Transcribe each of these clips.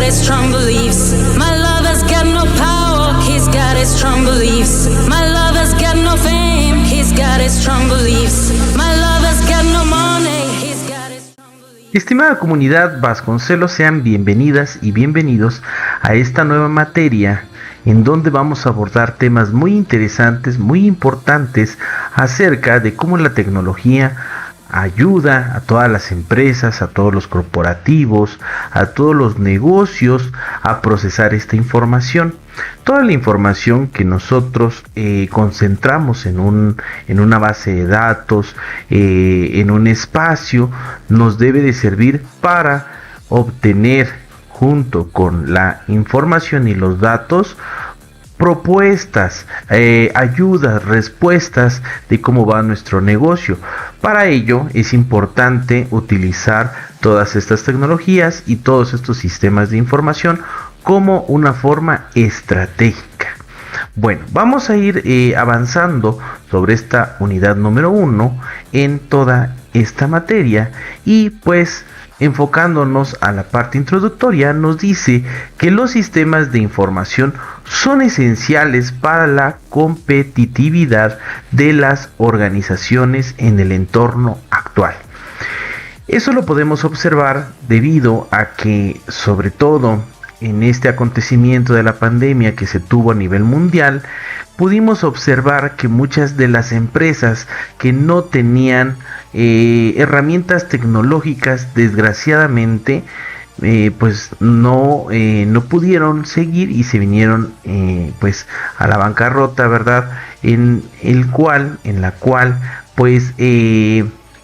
his strong beliefs. My lover's got no power, he's got his strong beliefs. My lover's got no fame, he's got his strong beliefs. My lover's got no money, he's got his strong beliefs. Estimada comunidad Vasconcelos, sean bienvenidas y bienvenidos a esta nueva materia en donde vamos a abordar temas muy interesantes, muy importantes acerca de cómo la tecnología ayuda a todas las empresas, a todos los corporativos, a todos los negocios a procesar esta información. Toda la información que nosotros concentramos en una base de datos, en un espacio, nos debe de servir para obtener, junto con la información y los datos, propuestas, ayudas, respuestas de cómo va nuestro negocio. Para ello es importante utilizar todas estas tecnologías y todos estos sistemas de información como una forma estratégica. Bueno, vamos a ir avanzando sobre esta unidad número 1 en toda esta materia y pues enfocándonos a la parte introductoria, nos dice que los sistemas de información son esenciales para la competitividad de las organizaciones en el entorno actual. Eso lo podemos observar debido a que, sobre todo en este acontecimiento de la pandemia que se tuvo a nivel mundial, pudimos observar que muchas de las empresas que no tenían herramientas tecnológicas, desgraciadamente, pues no pudieron seguir y se vinieron pues a la bancarrota, ¿verdad? En la cual pues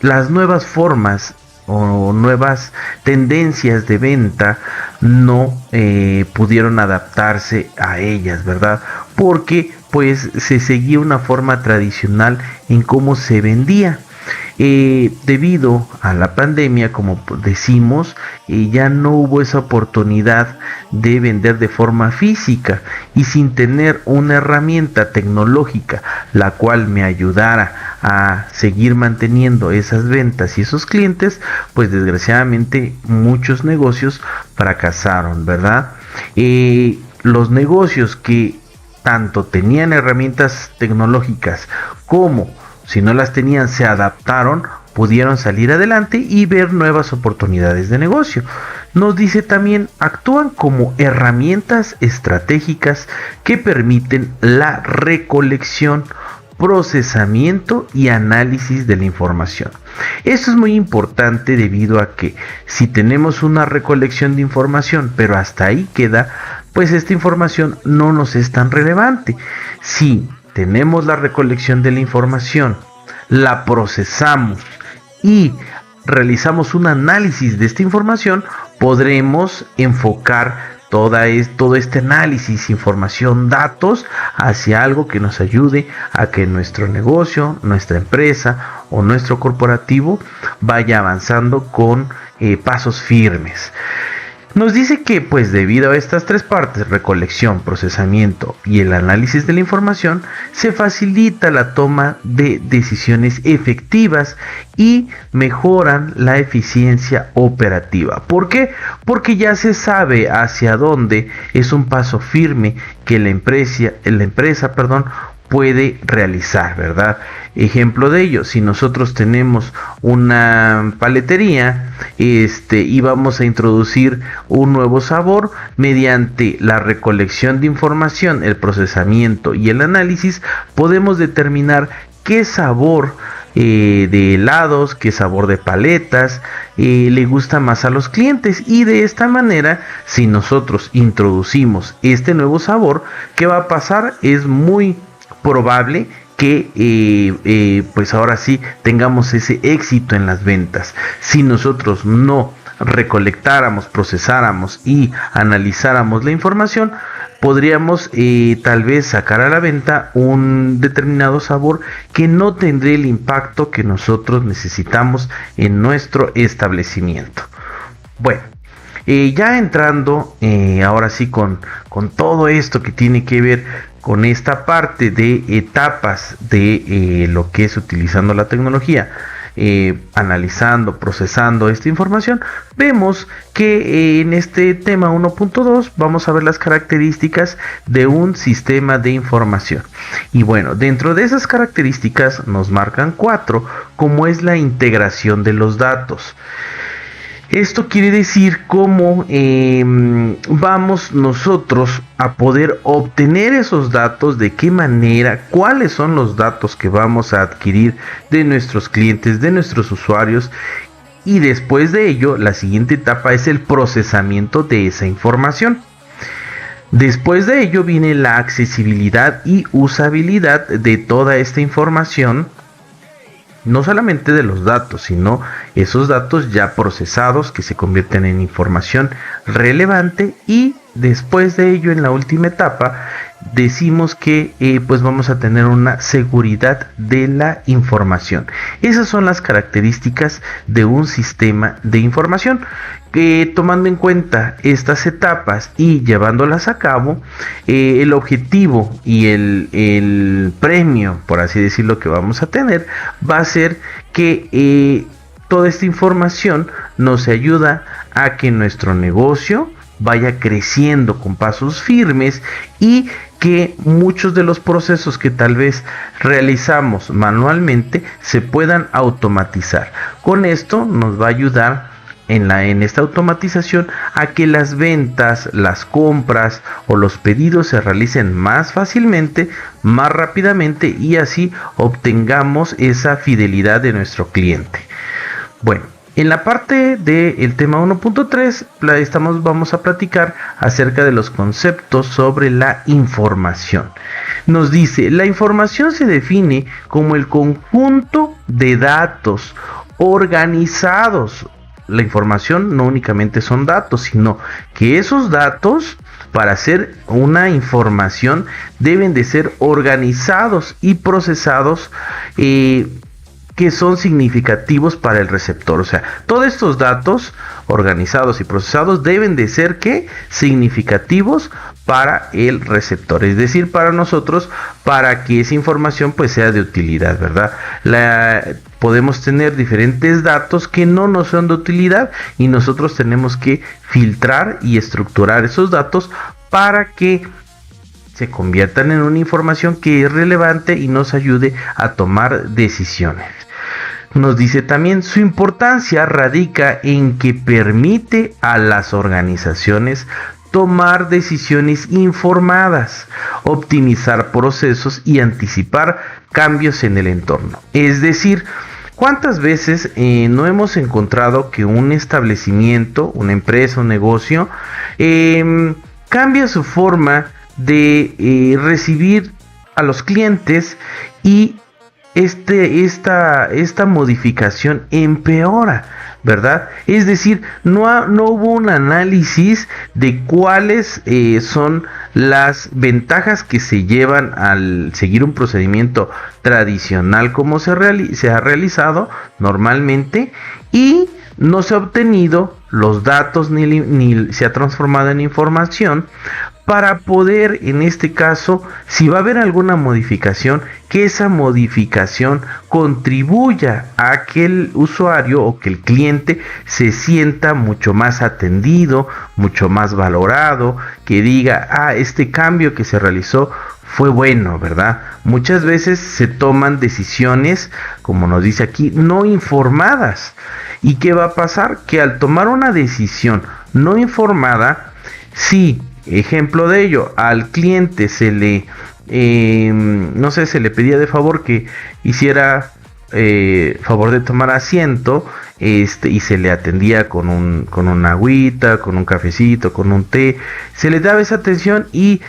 las nuevas formas o nuevas tendencias de venta no pudieron adaptarse a ellas, ¿verdad? Porque pues se seguía una forma tradicional en cómo se vendía. Debido a la pandemia, como decimos, ya no hubo esa oportunidad de vender de forma física, y sin tener una herramienta tecnológica la cual me ayudara a seguir manteniendo esas ventas y esos clientes, pues desgraciadamente muchos negocios fracasaron, ¿verdad? Los negocios que tanto tenían herramientas tecnológicas como si no las tenían, se adaptaron, pudieron salir adelante y ver nuevas oportunidades de negocio. Nos dice también, actúan como herramientas estratégicas que permiten la recolección, procesamiento y análisis de la información. Esto es muy importante debido a que si tenemos una recolección de información, pero hasta ahí queda, pues esta información no nos es tan relevante. Si tenemos la recolección de la información, la procesamos y realizamos un análisis de esta información, podremos enfocar todo este análisis, información, datos hacia algo que nos ayude a que nuestro negocio, nuestra empresa o nuestro corporativo vaya avanzando con pasos firmes. Nos dice que pues debido a estas tres partes, recolección, procesamiento y el análisis de la información, se facilita la toma de decisiones efectivas y mejoran la eficiencia operativa. ¿Por qué? Porque ya se sabe hacia dónde es un paso firme que la empresa, puede realizar, ¿verdad? Ejemplo de ello, si nosotros tenemos una paletería y vamos a introducir un nuevo sabor, mediante la recolección de información, el procesamiento y el análisis, podemos determinar qué sabor de helados, qué sabor de paletas le gusta más a los clientes, y de esta manera, si nosotros introducimos este nuevo sabor, ¿qué va a pasar? Es muy probable que pues ahora sí tengamos ese éxito en las ventas. Si nosotros no recolectáramos, procesáramos y analizáramos la información, podríamos tal vez sacar a la venta un determinado sabor que no tendría el impacto que nosotros necesitamos en nuestro establecimiento. Bueno, ya entrando ahora sí con todo esto que tiene que ver con esta parte de etapas de lo que es utilizando la tecnología analizando, procesando esta información, vemos que en este tema 1.2 vamos a ver las características de un sistema de información. Y bueno, dentro de esas características nos marcan 4, como es la integración de los datos. Esto quiere decir cómo vamos nosotros a poder obtener esos datos, de qué manera, cuáles son los datos que vamos a adquirir de nuestros clientes, de nuestros usuarios. Y después de ello, la siguiente etapa es el procesamiento de esa información. Después de ello viene la accesibilidad y usabilidad de toda esta información. No solamente de los datos, sino esos datos ya procesados que se convierten en información relevante, y después de ello, en la última etapa, decimos que pues vamos a tener una seguridad de la información. Esas son las características de un sistema de información. Tomando en cuenta estas etapas y llevándolas a cabo, el objetivo y el premio, por así decirlo, que vamos a tener va a ser que toda esta información nos ayuda a que nuestro negocio vaya creciendo con pasos firmes, y que muchos de los procesos que tal vez realizamos manualmente se puedan automatizar. Con esto nos va a ayudar en esta automatización a que las ventas, las compras o los pedidos se realicen más fácilmente, más rápidamente, y así obtengamos esa fidelidad de nuestro cliente. Bueno, en la parte del tema 1.3 vamos a platicar acerca de los conceptos sobre la información. Nos dice: la información se define como el conjunto de datos organizados. La información no únicamente son datos, sino que esos datos, para hacer una información, deben de ser organizados y procesados, que son significativos para el receptor. O sea, todos estos datos organizados y procesados deben de ser significativos para el receptor, es decir, para nosotros, para que esa información pues sea de utilidad, ¿verdad? Podemos tener diferentes datos que no nos son de utilidad, y nosotros tenemos que filtrar y estructurar esos datos para que se conviertan en una información que es relevante y nos ayude a tomar decisiones. Nos dice también: su importancia radica en que permite a las organizaciones tomar decisiones informadas, optimizar procesos y anticipar cambios en el entorno. Es decir, ¿cuántas veces no hemos encontrado que un establecimiento, una empresa, un negocio, cambia su forma de recibir a los clientes, y esta modificación empeora, ¿verdad? Es decir, no hubo un análisis de cuáles son las ventajas que se llevan al seguir un procedimiento tradicional como se ha realizado normalmente, y no se ha obtenido los datos ni se ha transformado en información para poder, en este caso, si va a haber alguna modificación, que esa modificación contribuya a que el usuario o que el cliente se sienta mucho más atendido, mucho más valorado, que diga: este cambio que se realizó fue bueno, ¿verdad? Muchas veces se toman decisiones, como nos dice aquí, no informadas. ¿Y qué va a pasar? Que al tomar una decisión no informada, si, ejemplo de ello, al cliente se le pedía de favor que hiciera favor de tomar asiento, y se le atendía con una agüita, con un cafecito, con un té, se le daba esa atención, y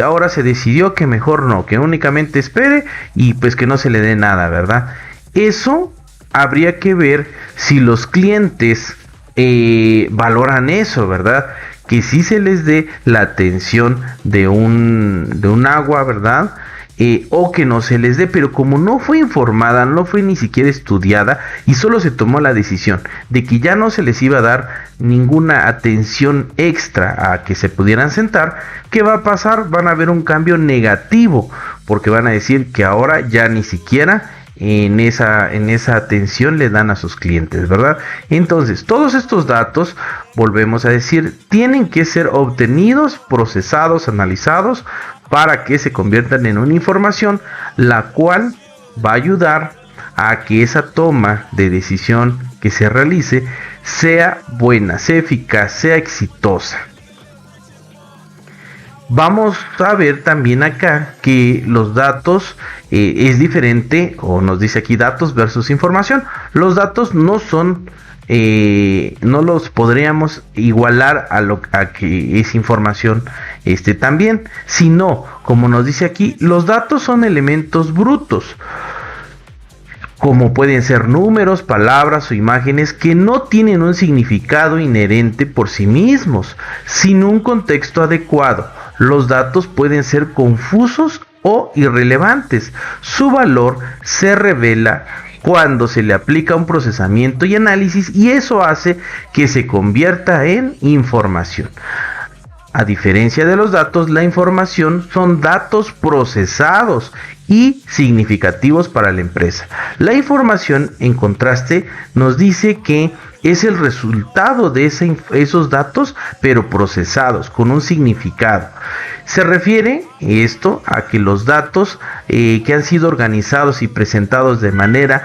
ahora se decidió que mejor no, que únicamente espere y pues que no se le dé nada, ¿verdad? Eso habría que ver si los clientes valoran eso, ¿verdad? Que sí se les dé la atención de un agua, ¿verdad? O que no se les dé, pero como no fue informada, no fue ni siquiera estudiada, y solo se tomó la decisión de que ya no se les iba a dar ninguna atención extra a que se pudieran sentar, ¿qué va a pasar? Van a ver un cambio negativo, porque van a decir que ahora ya ni siquiera en esa atención le dan a sus clientes, ¿verdad? Entonces, todos estos datos, volvemos a decir, tienen que ser obtenidos, procesados, analizados, para que se conviertan en una información, la cual va a ayudar a que esa toma de decisión que se realice sea buena, sea eficaz, sea exitosa. Vamos a ver también acá que los datos es diferente, o nos dice aquí datos versus información. Los datos no son, no los podríamos igualar a que es información también, sino, como nos dice aquí, los datos son elementos brutos, como pueden ser números, palabras o imágenes que no tienen un significado inherente por sí mismos, sin un contexto adecuado. Los datos pueden ser confusos o irrelevantes. Su valor se revela cuando se le aplica un procesamiento y análisis, y eso hace que se convierta en información. A diferencia de los datos, la información son datos procesados y significativos para la empresa. La información, en contraste, nos dice que es el resultado de esos datos, pero procesados, con un significado. Se refiere esto a que los datos que han sido organizados y presentados de manera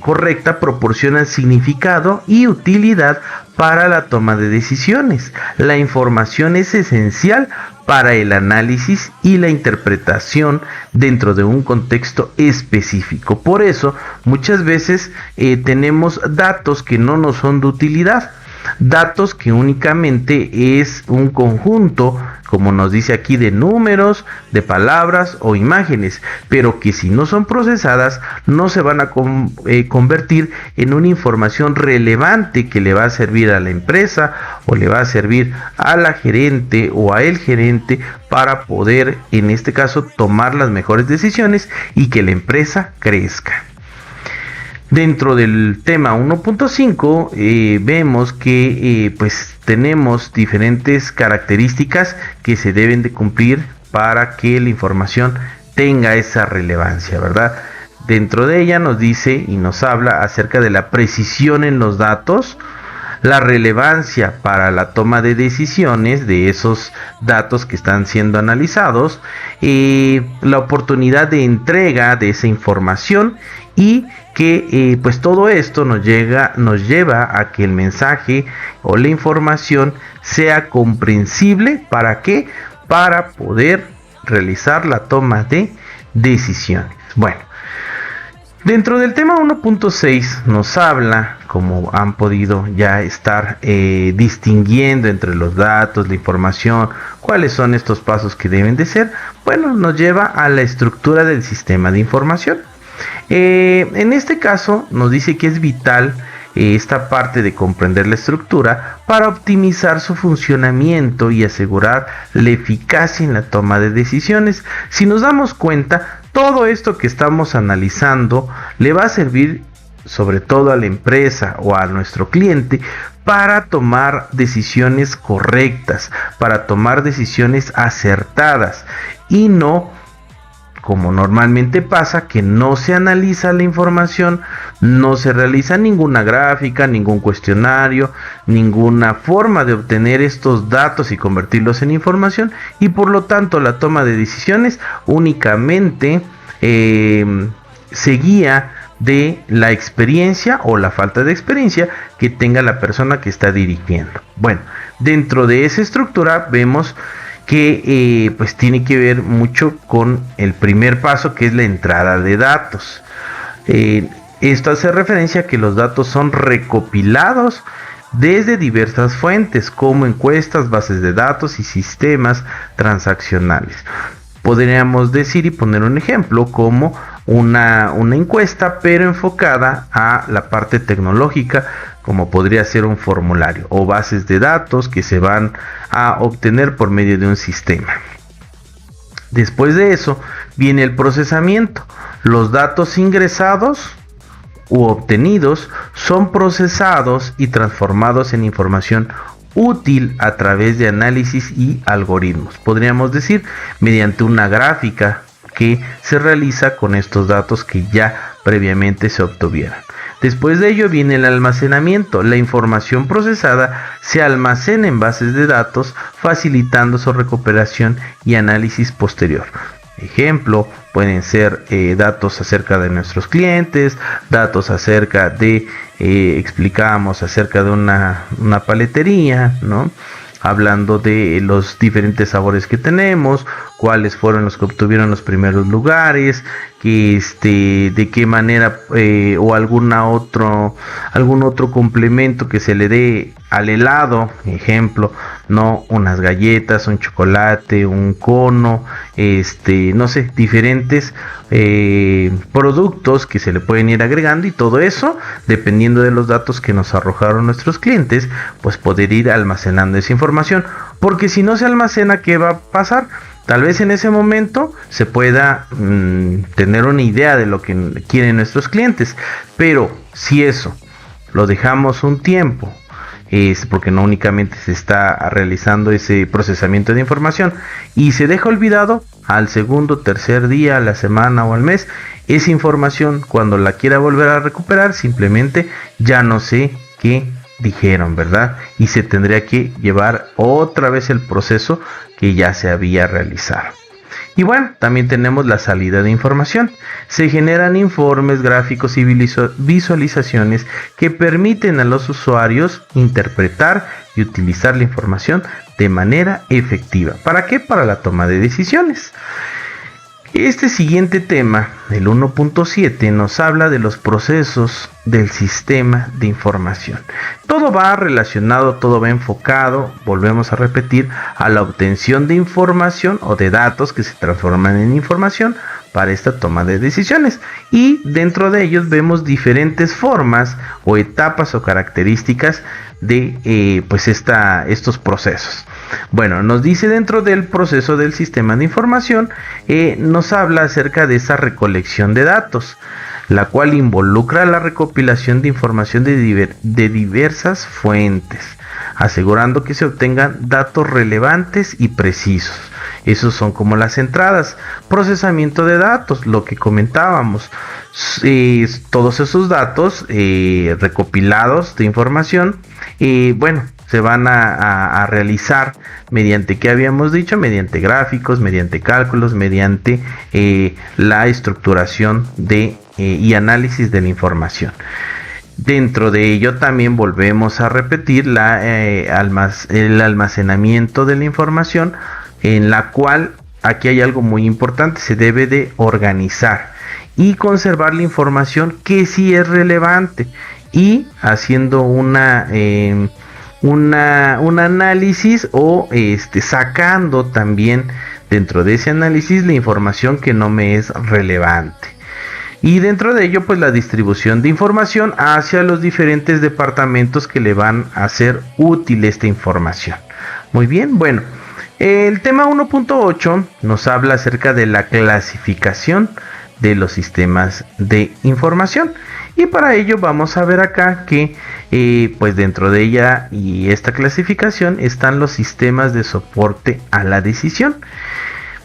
correcta proporcionan significado y utilidad para la toma de decisiones. La información es esencial para el análisis y la interpretación dentro de un contexto específico. Por eso, muchas veces tenemos datos que no nos son de utilidad. Datos que únicamente es un conjunto, como nos dice aquí, de números, de palabras o imágenes, pero que si no son procesadas no se van a convertir en una información relevante que le va a servir a la empresa o le va a servir a la gerente o a el gerente para poder, en este caso, tomar las mejores decisiones y que la empresa crezca. Dentro del tema 1.5 vemos que pues tenemos diferentes características que se deben de cumplir para que la información tenga esa relevancia, ¿verdad? Dentro de ella nos dice y nos habla acerca de la precisión en los datos, la relevancia para la toma de decisiones de esos datos que están siendo analizados, la oportunidad de entrega de esa información y que pues todo esto nos lleva a que el mensaje o la información sea comprensible. ¿Para qué? Para poder realizar la toma de decisiones. Bueno, dentro del tema 1.6 nos habla, como han podido ya estar distinguiendo entre los datos, la información, cuáles son estos pasos que deben de ser. Bueno, nos lleva a la estructura del sistema de información. En este caso nos dice que es vital esta parte de comprender la estructura para optimizar su funcionamiento y asegurar la eficacia en la toma de decisiones. Si nos damos cuenta, todo esto que estamos analizando le va a servir sobre todo a la empresa o a nuestro cliente para tomar decisiones correctas, para tomar decisiones acertadas y no, como normalmente pasa, que no se analiza la información, no se realiza ninguna gráfica, ningún cuestionario, ninguna forma de obtener estos datos y convertirlos en información, y por lo tanto la toma de decisiones únicamente se guía de la experiencia o la falta de experiencia que tenga la persona que está dirigiendo. Bueno, dentro de esa estructura vemos que pues tiene que ver mucho con el primer paso, que es la entrada de datos. Esto hace referencia a que los datos son recopilados desde diversas fuentes como encuestas, bases de datos y sistemas transaccionales. Podríamos decir y poner un ejemplo como una encuesta, pero enfocada a la parte tecnológica, como podría ser un formulario o bases de datos que se van a obtener por medio de un sistema. Después de eso viene el procesamiento. Los datos ingresados u obtenidos son procesados y transformados en información útil a través de análisis y algoritmos. Podríamos decir mediante una gráfica que se realiza con estos datos que ya previamente se obtuvieron. Después de ello viene el almacenamiento. La información procesada se almacena en bases de datos, facilitando su recuperación y análisis posterior. Ejemplo, pueden ser datos acerca de nuestros clientes, datos acerca de, explicábamos acerca de una paletería, ¿no? Hablando de los diferentes sabores que tenemos, cuáles fueron los que obtuvieron los primeros lugares, de qué manera o algún otro complemento que se le dé al helado, ejemplo, no, unas galletas, un chocolate, un cono, no sé, diferentes productos que se le pueden ir agregando, y todo eso, dependiendo de los datos que nos arrojaron nuestros clientes, pues poder ir almacenando esa información, porque si no se almacena, ¿qué va a pasar? Tal vez en ese momento se pueda tener una idea de lo que quieren nuestros clientes, pero si eso lo dejamos un tiempo, es porque no únicamente se está realizando ese procesamiento de información y se deja olvidado, al segundo, tercer día, a la semana o al mes, esa información, cuando la quiera volver a recuperar, simplemente ya no sé qué dijeron, ¿verdad? Y se tendría que llevar otra vez el proceso que ya se había realizado. Y bueno, también tenemos la salida de información. Se generan informes, gráficos y visualizaciones que permiten a los usuarios interpretar y utilizar la información de manera efectiva. ¿Para qué? Para la toma de decisiones. Este siguiente tema, el 1.7, nos habla de los procesos del sistema de información. Todo va relacionado, todo va enfocado, volvemos a repetir, a la obtención de información o de datos que se transforman en información para esta toma de decisiones. Y dentro de ellos vemos diferentes formas o etapas o características de estos procesos. Bueno, nos dice dentro del proceso del sistema de información, nos habla acerca de esa recolección de datos, la cual involucra la recopilación de información de diversas fuentes, asegurando que se obtengan datos relevantes y precisos. Esos son como las entradas. Procesamiento de datos, lo que comentábamos, todos esos datos recopilados de información, se van a realizar mediante, ¿qué habíamos dicho? Mediante gráficos, mediante cálculos, mediante la estructuración y análisis de la información. Dentro de ello también volvemos a repetir el almacenamiento de la información, en la cual aquí hay algo muy importante: se debe de organizar y conservar la información que sí es relevante, y haciendo un análisis o sacando también dentro de ese análisis la información que no me es relevante. Y dentro de ello, pues la distribución de información hacia los diferentes departamentos que le van a hacer útil esta información. Muy bien, bueno, el tema 1.8 nos habla acerca de la clasificación de los sistemas de información. Y para ello vamos a ver acá que pues dentro de ella y esta clasificación están los sistemas de soporte a la decisión.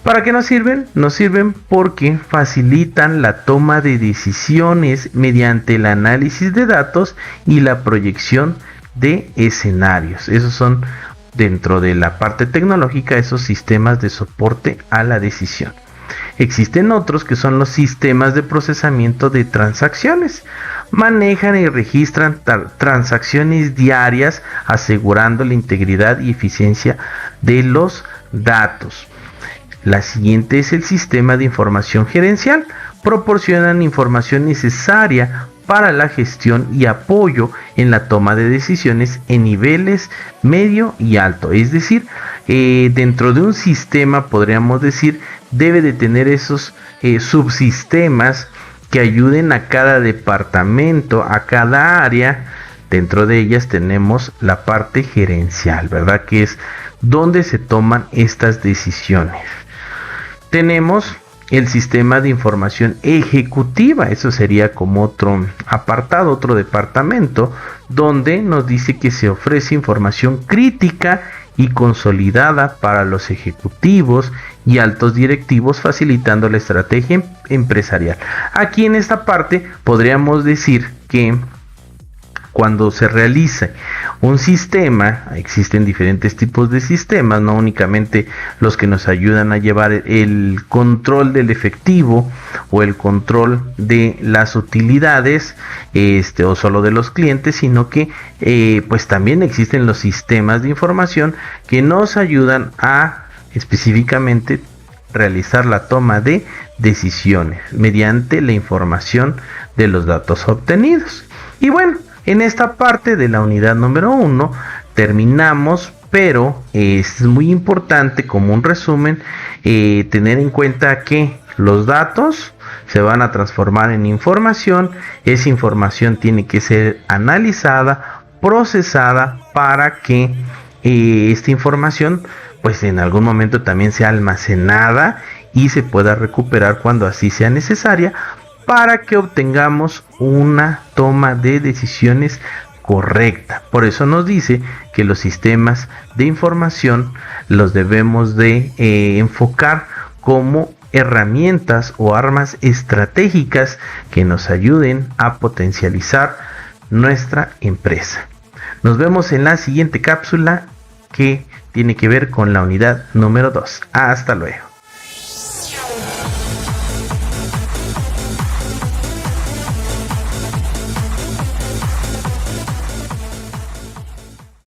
¿Para qué nos sirven? Nos sirven porque facilitan la toma de decisiones mediante el análisis de datos y la proyección de escenarios. Esos son, dentro de la parte tecnológica, esos sistemas de soporte a la decisión. Existen otros que son los sistemas de procesamiento de transacciones. Manejan y registran transacciones diarias, asegurando la integridad y eficiencia de los datos. La siguiente es el sistema de información gerencial. Proporcionan información necesaria para la gestión y apoyo en la toma de decisiones en niveles medio y alto. Es decir, dentro de un sistema, podríamos decir, debe de tener esos subsistemas que ayuden a cada departamento, a cada área. Dentro de ellas tenemos la parte gerencial, ¿verdad? Que es donde se toman estas decisiones. Tenemos el sistema de información ejecutiva. Eso sería como otro apartado, otro departamento, donde nos dice que se ofrece información crítica y consolidada para los ejecutivos y altos directivos, facilitando la estrategia empresarial. Aquí en esta parte podríamos decir que cuando se realiza un sistema, existen diferentes tipos de sistemas, no únicamente los que nos ayudan a llevar el control del efectivo o el control de las utilidades, o solo de los clientes, sino que pues también existen los sistemas de información que nos ayudan a específicamente realizar la toma de decisiones mediante la información de los datos obtenidos. Y bueno, en esta parte de la unidad número 1 terminamos, pero es muy importante como un resumen tener en cuenta que los datos se van a transformar en información. Esa información tiene que ser analizada, procesada para que esta información pues en algún momento también sea almacenada y se pueda recuperar cuando así sea necesaria, para que obtengamos una toma de decisiones correcta. Por eso nos dice que los sistemas de información los debemos de enfocar como herramientas o armas estratégicas que nos ayuden a potencializar nuestra empresa. Nos vemos en la siguiente cápsula, que tiene que ver con la unidad número 2. Hasta luego.